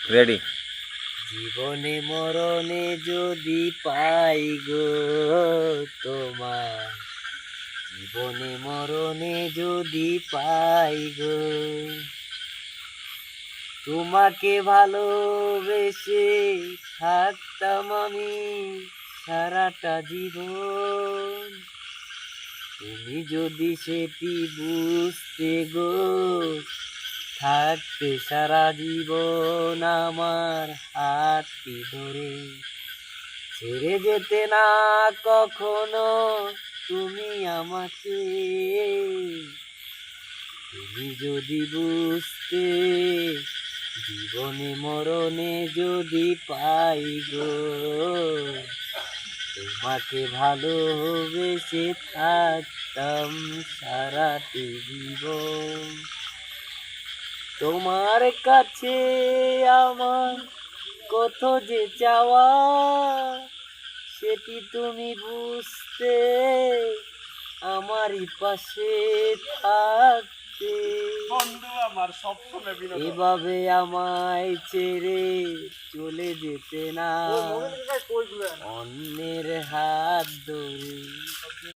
Ready. জীবনে মরণে যদি পাই গো তোমার, জীবনে মরণে যদি পাই গো, তোমাকে ভালোবেসে থাকতাম আমি সারাটা জীবন। তুমি যদি সেটি বুঝতে গো, থাকতে সারা জীবন আমার হাতটি ধরে, ছেড়ে যেতে না কখনো তুমি আমাকে। তুমি যদি বুঝতে, জীবনে মরণে যদি পাই গো, তোমাকে ভালোবেসে থাকতাম সারাটি জীবন। তোমার কাছে আমার কত যে চাওয়া, সেটি তুমি বুঝতে, আমারই পাশে থাকতে। এভাবে আমায় ছেড়ে চলে যেতে না, অন্যের হাত ধরে।